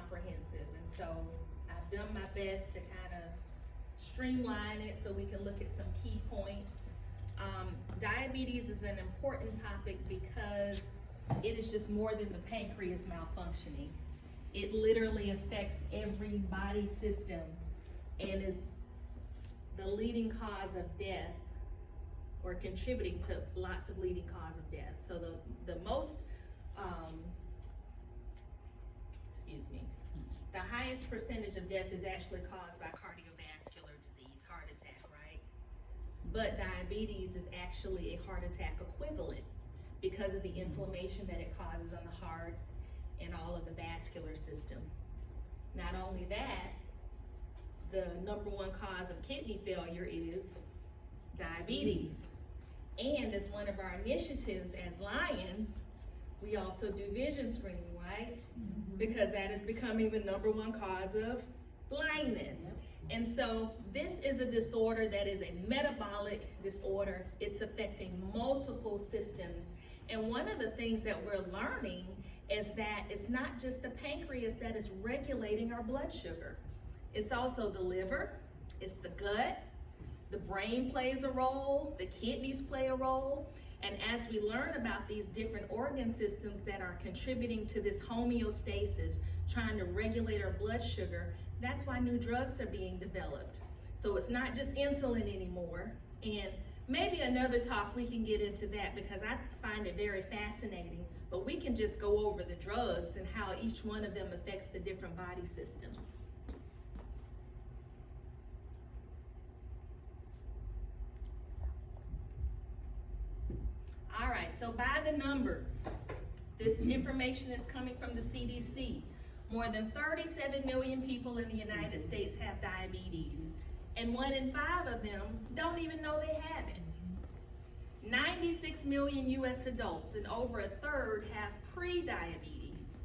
comprehensive. And so I've done my best to kind of streamline it so we can look at some key points. Diabetes is an important topic because it is just more than the pancreas malfunctioning. It literally affects every body system and is the leading cause of death, or contributing to lots of leading cause of death. So the most, the highest percentage of death is actually caused by cardiovascular disease, heart attack, right? But diabetes is actually a heart attack equivalent because of the inflammation that it causes on the heart and all of the vascular system. Not only that, the number one cause of kidney failure is diabetes. And as one of our initiatives as Lions, we also do vision screening, right? Because that is becoming the number one cause of blindness. And so this is a disorder that is a metabolic disorder. It's affecting multiple systems. And one of the things that we're learning is that it's not just the pancreas that is regulating our blood sugar. It's also the liver, it's the gut, the brain plays a role, the kidneys play a role. And as we learn about these different organ systems that are contributing to this homeostasis, trying to regulate our blood sugar, that's why new drugs are being developed. So it's not just insulin anymore. And maybe another talk we can get into that because I find it very fascinating, but we can just go over the drugs and how each one of them affects the different body systems. All right, so by the numbers, this information is coming from the CDC. More than 37 million people in the United States have diabetes, and 1 in 5 of them don't even know they have it. 96 million US adults and over a third have pre-diabetes,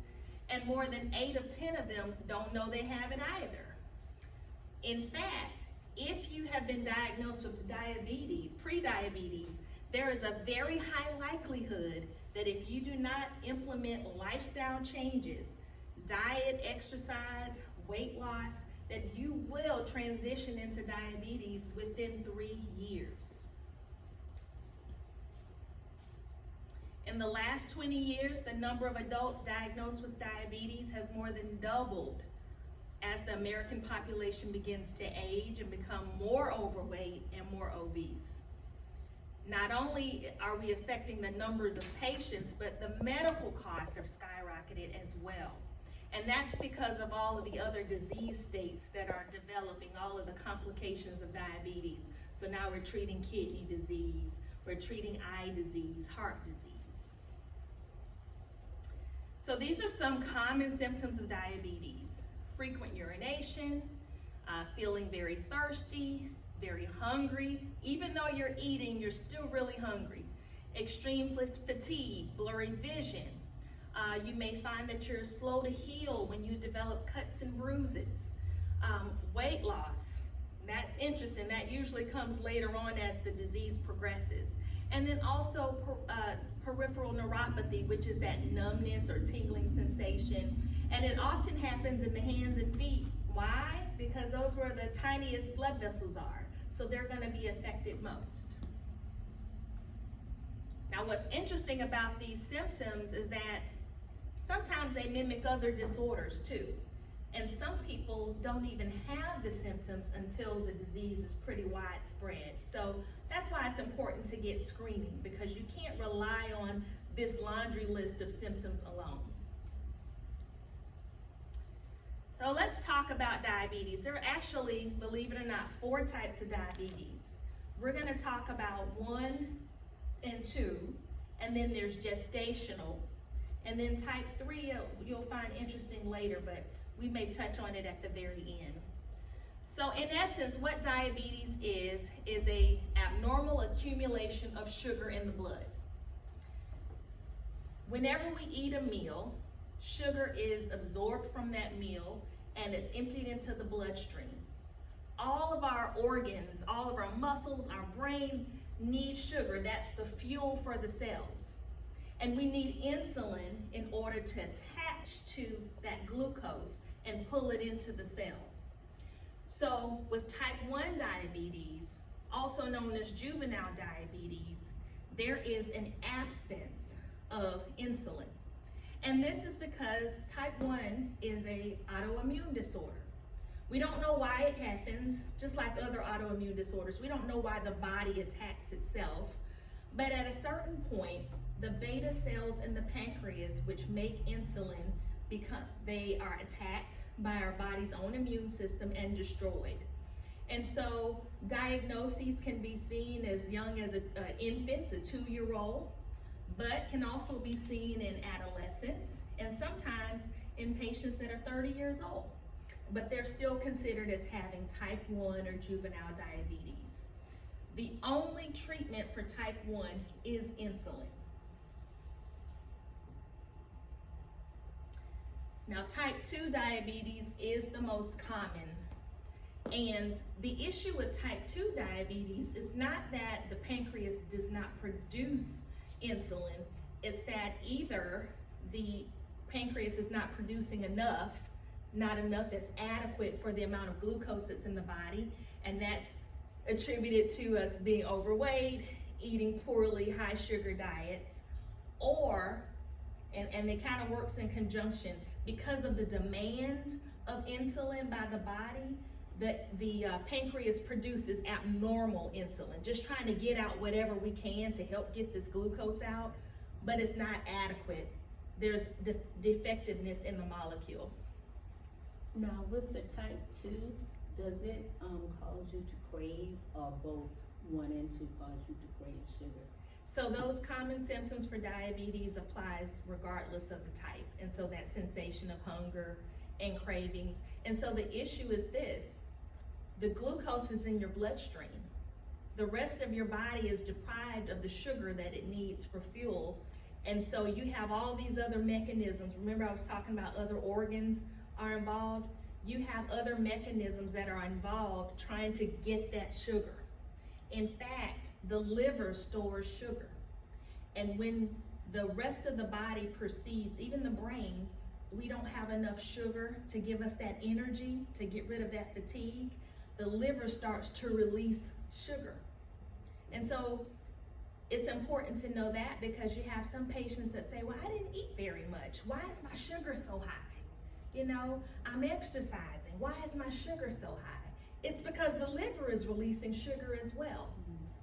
and more than 8 of 10 of them don't know they have it either. In fact, if you have been diagnosed with diabetes, pre-diabetes, there is a very high likelihood that if you do not implement lifestyle changes, diet, exercise, weight loss, that you will transition into diabetes within 3 years. In the last 20 years, the number of adults diagnosed with diabetes has more than doubled as the American population begins to age and become more overweight and more obese. Not only are we affecting the numbers of patients, but the medical costs have skyrocketed as well. And that's because of all of the other disease states that are developing, all of the complications of diabetes. So now we're treating kidney disease, we're treating eye disease, heart disease. So these are some common symptoms of diabetes: frequent urination, feeling very thirsty, very hungry. Even though you're eating, you're still really hungry. Extreme fatigue, blurry vision. You may find that you're slow to heal when you develop cuts and bruises. Weight loss, that's interesting. That usually comes later on as the disease progresses. And then also peripheral neuropathy, which is that numbness or tingling sensation. And it often happens in the hands and feet. Why? Because those where the tiniest blood vessels are. So they're going to be affected most. Now, what's interesting about these symptoms is that sometimes they mimic other disorders too. And some people don't even have the symptoms until the disease is pretty widespread. So that's why it's important to get screening, because you can't rely on this laundry list of symptoms alone. So let's talk about diabetes. There are actually, believe it or not, 4 types of diabetes. We're going to talk about 1 and 2, and then there's gestational. And then type 3, you'll find interesting later, but we may touch on it at the very end. So in essence, what diabetes is a abnormal accumulation of sugar in the blood. Whenever we eat a meal, sugar is absorbed from that meal and it's emptied into the bloodstream. All of our organs, all of our muscles, our brain need sugar. That's the fuel for the cells. And we need insulin in order to attach to that glucose and pull it into the cell. So with type 1 diabetes, also known as juvenile diabetes, there is an absence of insulin. And this is because type 1 is an autoimmune disorder. We don't know why it happens, just like other autoimmune disorders. We don't know why the body attacks itself. But at a certain point, the beta cells in the pancreas, which make insulin, they are attacked by our body's own immune system and destroyed. And so diagnoses can be seen as young as an infant, a 2-year-old, but can also be seen in adolescents and sometimes in patients that are 30 years old. But they're still considered as having type 1 or juvenile diabetes. The only treatment for type 1 is insulin. Now, type 2 diabetes is the most common. And the issue with type 2 diabetes is not that the pancreas does not produce insulin, it's that either the pancreas is not producing enough, not enough that's adequate for the amount of glucose that's in the body, and that's attributed to us being overweight, eating poorly, high sugar diets, or, and it kind of works in conjunction, because of the demand of insulin by the body, the pancreas produces abnormal insulin, just trying to get out whatever we can to help get this glucose out, but it's not adequate. There's defectiveness in the molecule. Now, with the type 2, does it cause you to crave, or both 1 and 2 cause you to crave sugar? So those common symptoms for diabetes applies regardless of the type. And so that sensation of hunger and cravings. And so the issue is this: the glucose is in your bloodstream. The rest of your body is deprived of the sugar that it needs for fuel. And so you have all these other mechanisms. Remember I was talking about other organs are involved? You have other mechanisms that are involved trying to get that sugar. In fact, the liver stores sugar. And when the rest of the body perceives, even the brain, we don't have enough sugar to give us that energy, to get rid of that fatigue, the liver starts to release sugar. And so it's important to know that, because you have some patients that say, well, I didn't eat very much. Why is my sugar so high? You know, I'm exercising. Why is my sugar so high? It's because the liver is releasing sugar as well.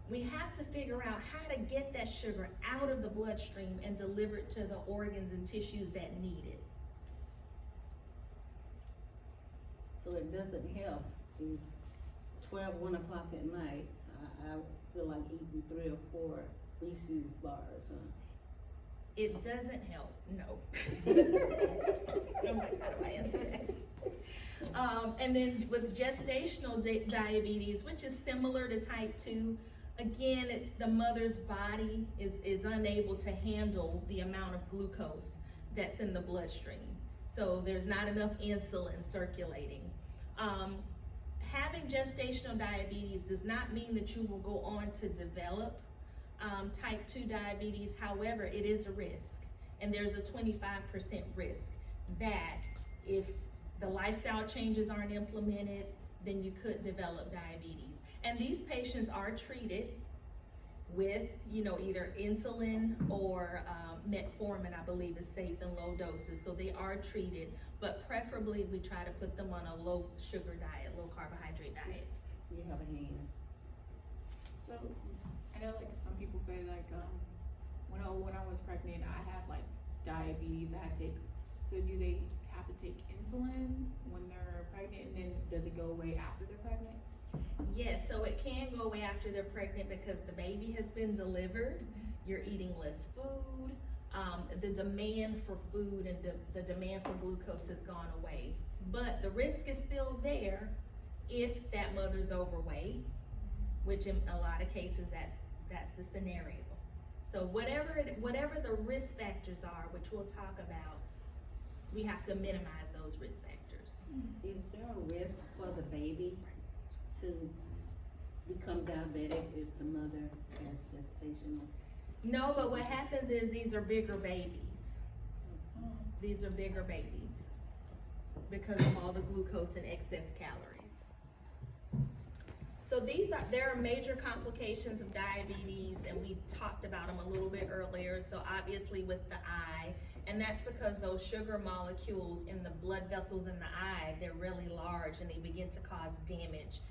We have to figure out how to get that sugar out of the bloodstream and deliver it to the organs and tissues that need it. So it doesn't help if 1 o'clock at night, I feel like eating 3 or 4 Reese's bars, huh? It doesn't help, no. And then with gestational diabetes, which is similar to type 2, again, it's the mother's body is unable to handle the amount of glucose that's in the bloodstream. So there's not enough insulin circulating. Having gestational diabetes does not mean that you will go on to develop type 2 diabetes. However, it is a risk, and there's a 25% risk that if the lifestyle changes aren't implemented, then you could develop diabetes. And these patients are treated with, either insulin or metformin, I believe is safe in low doses. So they are treated, but preferably we try to put them on a low sugar diet, low carbohydrate diet. You have a hand. So I know, like, some people say, like, when I was pregnant, I have like diabetes. I had to take. So do they have to take insulin when they're pregnant, and then does it go away after they're pregnant? Yes, so it can go away after they're pregnant because the baby has been delivered. You're eating less food. The demand for food and the demand for glucose has gone away. But the risk is still there if that mother's overweight, which in a lot of cases that's the scenario. So whatever the risk factors are, which we'll talk about, we have to minimize those risk factors. Is there a risk for the baby to become diabetic if the mother has gestational? No, but what happens is these are bigger babies. These are bigger babies. because of all the glucose and excess calories. So there are major complications of diabetes, and we talked about them a little bit earlier. So obviously with the eye, and that's because those sugar molecules in the blood vessels in the eye, they're really large and they begin to cause damage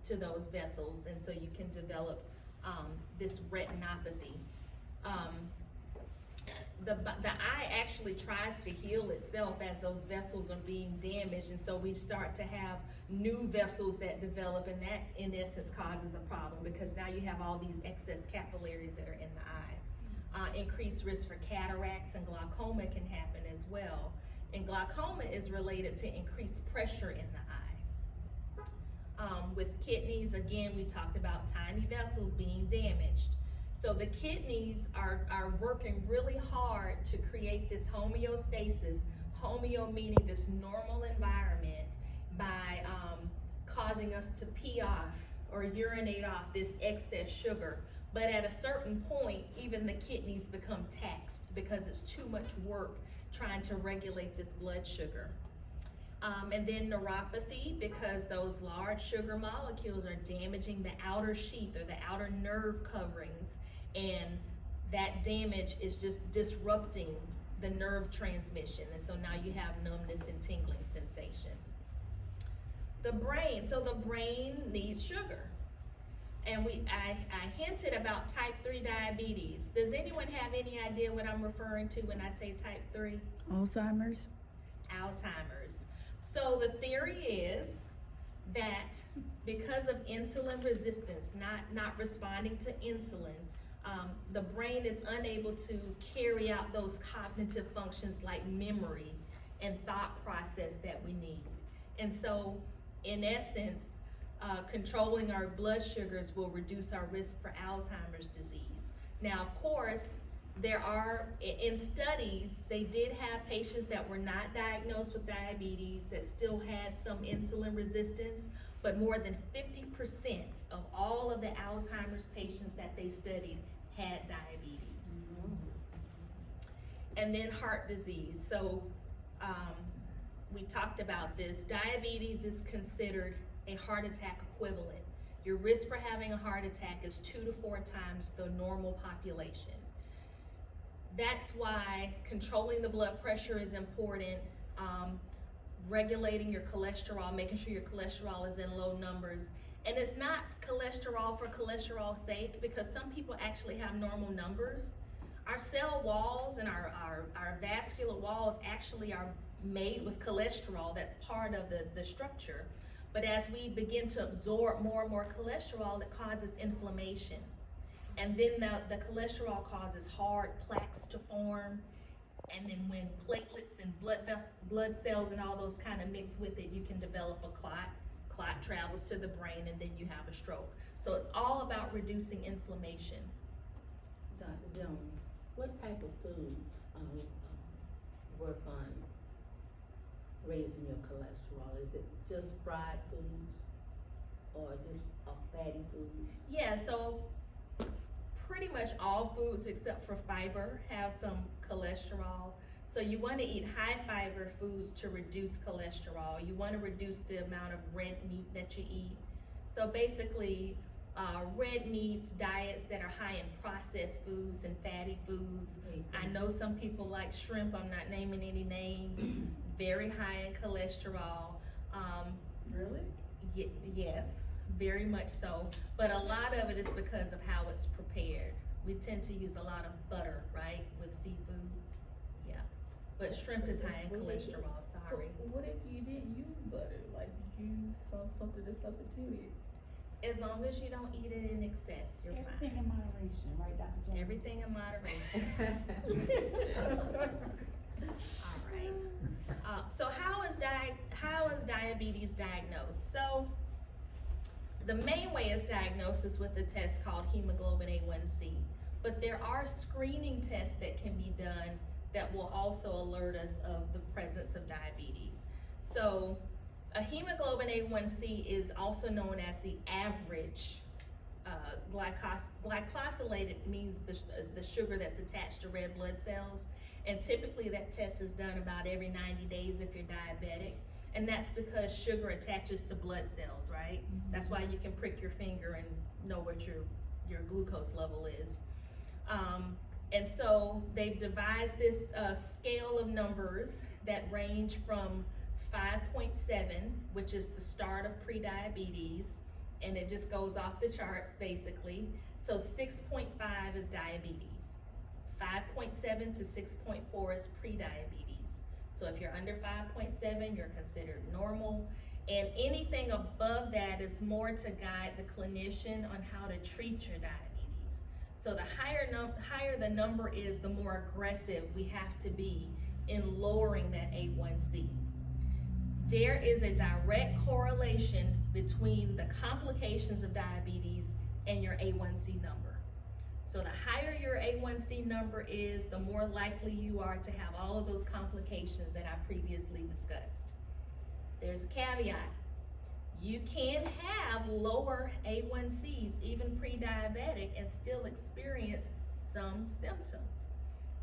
to those vessels, and so you can develop this retinopathy. The eye actually tries to heal itself as those vessels are being damaged, and so we start to have new vessels that develop, and that in essence causes a problem, because now you have all these excess capillaries that are in the eye. Increased risk for cataracts and glaucoma can happen as well, and glaucoma is related to increased pressure in the eye. With kidneys, again, we talked about tiny vessels being damaged. So the kidneys are working really hard to create this homeostasis, homeo meaning this normal environment, by causing us to pee off or urinate off this excess sugar. But at a certain point, even the kidneys become taxed because it's too much work trying to regulate this blood sugar. And then neuropathy, because those large sugar molecules are damaging the outer sheath or the outer nerve coverings, and that damage is just disrupting the nerve transmission, and so now you have numbness and tingling sensation. The brain, so the brain needs sugar. And I hinted about type 3 diabetes. Does anyone have any idea what I'm referring to when I say type 3? Alzheimer's. Alzheimer's. So the theory is that because of insulin resistance, not responding to insulin, the brain is unable to carry out those cognitive functions like memory and thought process that we need. And so, in essence, controlling our blood sugars will reduce our risk for Alzheimer's disease. Now, of course, there are, in studies, they did have patients that were not diagnosed with diabetes that still had some insulin resistance, but more than 50% of all of the Alzheimer's patients that they studied had diabetes. And then heart disease. So we talked about this. Diabetes is considered a heart attack equivalent. Your risk for having a heart attack is 2 to 4 times the normal population. That's why controlling the blood pressure is important. Regulating your cholesterol, making sure your cholesterol is in low numbers. And it's not cholesterol for cholesterol's sake, because some people actually have normal numbers. Our cell walls and our vascular walls actually are made with cholesterol. That's part of the structure. But as we begin to absorb more and more cholesterol, it causes inflammation. And then the cholesterol causes hard plaques to form. And then when platelets and blood cells and all those kind of mix with it, you can develop a clot. Clot travels to the brain, and then you have a stroke. So it's all about reducing inflammation. Dr. Jones, what type of food work on raising your cholesterol? Is it just fried foods or just fatty foods? Yeah, so pretty much all foods except for fiber have some cholesterol. So you want to eat high fiber foods to reduce cholesterol. You want to reduce the amount of red meat that you eat. So basically, red meats, diets that are high in processed foods and fatty foods. I know some people like shrimp, I'm not naming any names, very high in cholesterol. Really? Yes, very much so. But a lot of it is because of how it's prepared. We tend to use a lot of butter, right, with seafood. Yeah, but shrimp is high in cholesterol, sorry. What if you didn't use butter? Like, use something to substitute it? As long as you don't eat it in excess, you're Everything fine. in moderation, right, Dr. Jones? Everything in moderation. All right. So how is diabetes diagnosed? So the main way is diagnosis with a test called hemoglobin A1C, but there are screening tests that can be done that will also alert us of the presence of diabetes. So a hemoglobin A1C is also known as the average glycosylated, means the sugar that's attached to red blood cells. And typically that test is done about every 90 days if you're diabetic. And that's because sugar attaches to blood cells, right? That's why you can prick your finger and know what your glucose level is. And so they've devised this scale of numbers that range from 5.7, which is the start of prediabetes, and it just goes off the charts basically. So 6.5 is diabetes. 5.7 to 6.4 is prediabetes. So if you're under 5.7, you're considered normal. And anything above that is more to guide the clinician on how to treat your diabetes. So the higher the number is, the more aggressive we have to be in lowering that A1C. There is a direct correlation between the complications of diabetes and your A1C number. So the higher your A1C number is, the more likely you are to have all of those complications that I previously discussed. There's a caveat. You can have lower A1Cs, even pre-diabetic, and still experience some symptoms.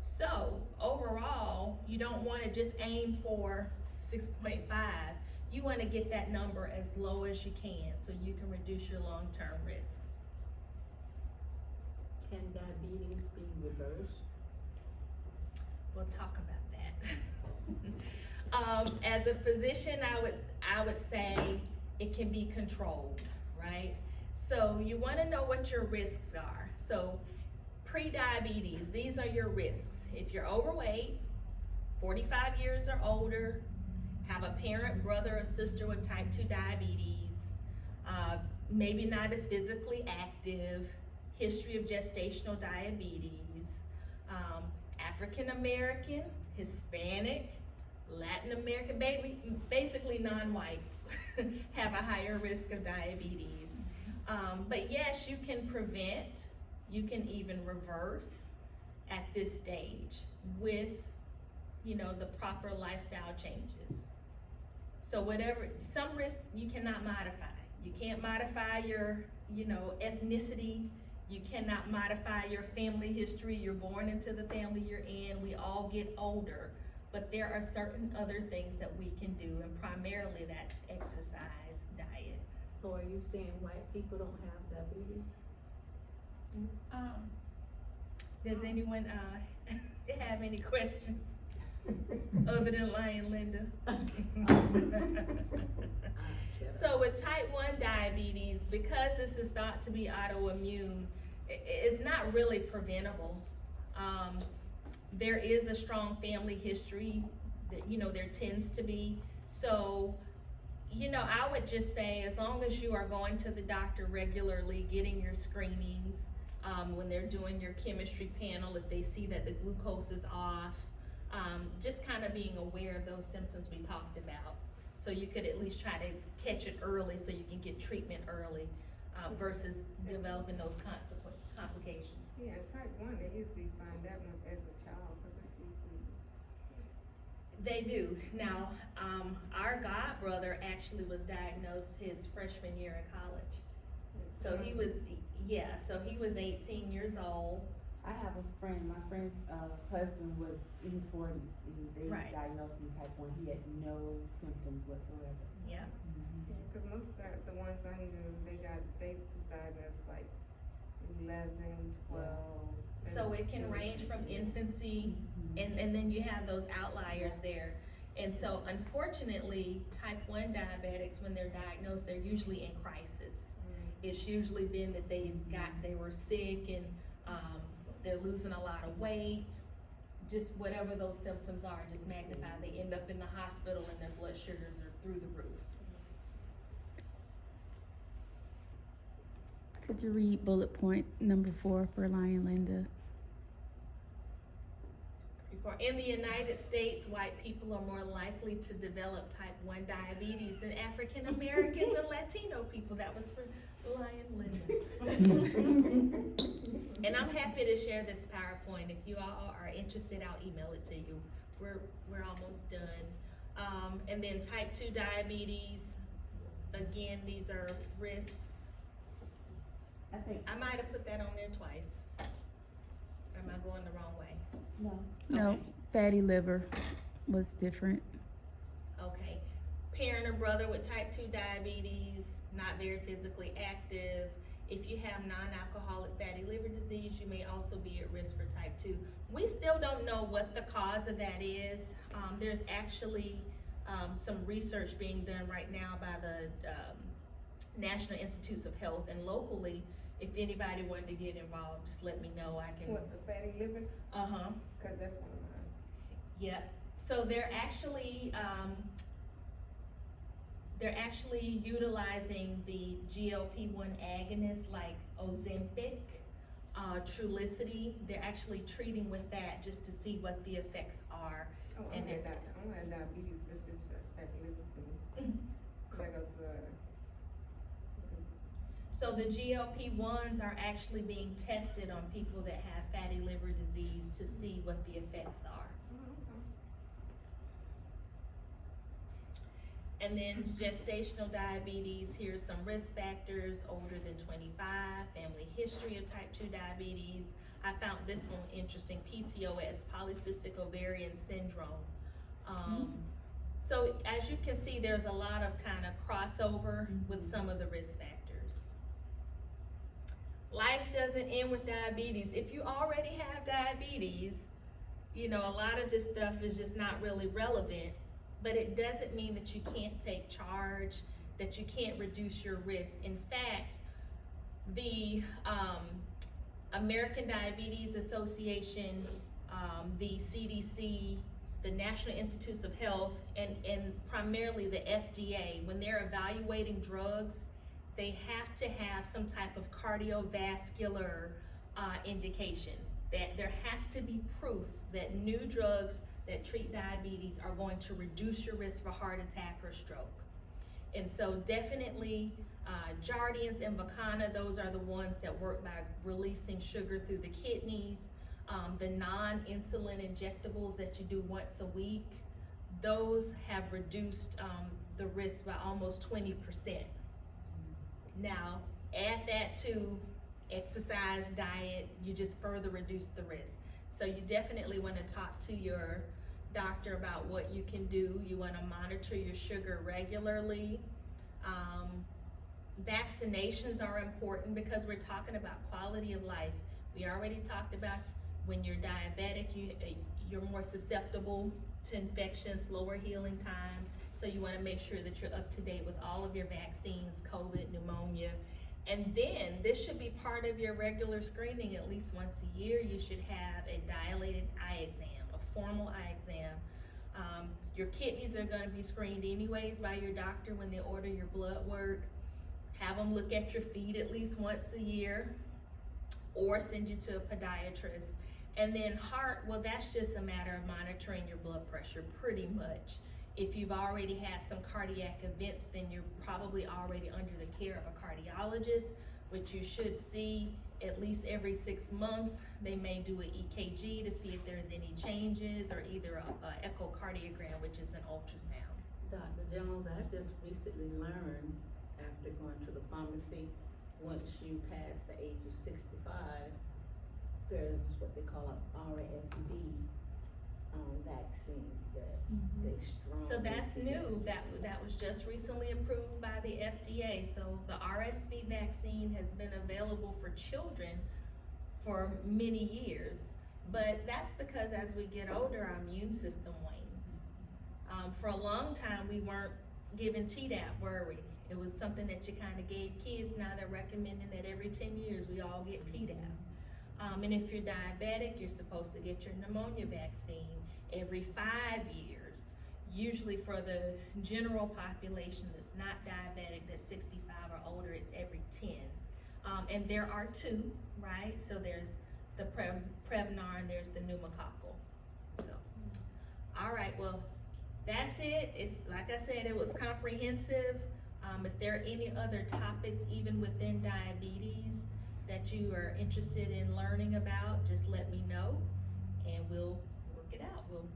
So overall, you don't want to just aim for 6.5. You want to get that number as low as you can so you can reduce your long-term risks. Can diabetes be reversed? We'll talk about that. As a physician, I would say it can be controlled, right? So you want to know what your risks are. So pre-diabetes, these are your risks. If you're overweight, 45 years or older, have a parent, brother, or sister with type 2 diabetes, maybe not as physically active, history of gestational diabetes, African American, Hispanic, Latin American, basically non-whites have a higher risk of diabetes. But yes, you can prevent, you can even reverse at this stage with, the proper lifestyle changes. So some risks you cannot modify. You can't modify your, ethnicity. You cannot modify your family history. You're born into the family you're in. We all get older. But there are certain other things that we can do, and primarily that's exercise, diet. So are you saying white people don't have diabetes? Does anyone have any questions other than Lion Linda? So with type 1 diabetes, because this is thought to be autoimmune, it's not really preventable. There is a strong family history that, there tends to be. So, I would just say, as long as you are going to the doctor regularly, getting your screenings, when they're doing your chemistry panel, if they see that the glucose is off, just kind of being aware of those symptoms we talked about. So you could at least try to catch it early so you can get treatment early, versus developing those complications. Yeah, type 1, they usually find that one as a child, because it's usually... They do. Now, our godbrother actually was diagnosed his freshman year in college. So he was 18 years old. I have a friend, my friend's husband was in his 40s, and they Right. diagnosed him type 1. He had no symptoms whatsoever. Yeah. Because most of the ones I knew, they was diagnosed like 11, 12. So it can range from infancy, and then you have those outliers there. And so unfortunately, type 1 diabetics, when they're diagnosed, they're usually in crisis. It's usually been that they were sick and they're losing a lot of weight, just whatever those symptoms are, just magnified. They end up in the hospital and their blood sugars are through the roof. Could you read bullet point number 4 for Lion Linda? In the United States, white people are more likely to develop type 1 diabetes than African Americans and Latino people. That was for Lion Linda. And I'm happy to share this PowerPoint. If you all are interested, I'll email it to you. We're almost done. And then type 2 diabetes, again, these are risks. I might have put that on there twice. Or am I going the wrong way? No. No. Okay. fatty liver was different. Okay. Parent or brother with type 2 diabetes, not very physically active. If you have non-alcoholic fatty liver disease, you may also be at risk for type 2. We still don't know what the cause of that is. There's actually some research being done right now by the National Institutes of Health, and locally, if anybody wanted to get involved, just let me know. I can. What, the fatty liver? Uh-huh. Cause that's one of mine. Yep. So they're actually utilizing the GLP-1 agonists like Ozempic, Trulicity. They're actually treating with that just to see what the effects are. Oh, I And had it- diabetes, it's just a fatty liver thing. I go to So the GLP-1s are actually being tested on people that have fatty liver disease to see what the effects are. And then gestational diabetes, here's some risk factors: older than 25, family history of type 2 diabetes. I found this one interesting: PCOS, polycystic ovarian syndrome. So as you can see, there's a lot of kind of crossover with some of the risk factors. Life doesn't end with diabetes. If you already have diabetes, you know, a lot of this stuff is just not really relevant, but it doesn't mean that you can't take charge, that you can't reduce your risk. In fact, the American Diabetes Association, the CDC, the National Institutes of Health, and primarily the FDA, when they're evaluating drugs, they have to have some type of cardiovascular indication. That there has to be proof that new drugs that treat diabetes are going to reduce your risk for heart attack or stroke. And so definitely Jardiance and Vicana, those are the ones that work by releasing sugar through the kidneys. The non-insulin injectables that you do once a week, those have reduced the risk by almost 20%. Now, add that to exercise, diet, you just further reduce the risk. So you definitely want to talk to your doctor about what you can do. You want to monitor your sugar regularly. Vaccinations are important because we're talking about quality of life. We already talked about when you're diabetic, you're more susceptible to infections, slower healing times. So you want to make sure that you're up to date with all of your vaccines, COVID, pneumonia. And then this should be part of your regular screening at least once a year. You should have a dilated eye exam, a formal eye exam. Your kidneys are going to be screened anyways by your doctor when they order your blood work. Have them look at your feet at least once a year, or send you to a podiatrist. And then heart, well, that's just a matter of monitoring your blood pressure pretty much. If you've already had some cardiac events, then you're probably already under the care of a cardiologist, which you should see at least every 6 months. They may do an EKG to see if there's any changes, or either a echocardiogram, which is an ultrasound. Dr. Jones, I just recently learned after going to the pharmacy, once you pass the age of 65, there's what they call an RSV vaccine that they strongly So that's suggest. new. That was just recently approved by the FDA. So the RSV vaccine has been available for children for many years, but that's because as we get older, our immune system wanes. For a long time, we weren't given Tdap, were we? It was something that you kind of gave kids. Now they're recommending that every 10 years we all get Tdap. And if you're diabetic, you're supposed to get your pneumonia vaccine every 5 years. Usually for the general population that's not diabetic, that's 65 or older, it's every 10. And there are two, right? So there's the Prevnar and there's the pneumococcal. So, all right, well, that's it. It's like I said, it was comprehensive. If there are any other topics, even within diabetes, that you are interested in learning about, just let me know and we'll work it out. We'll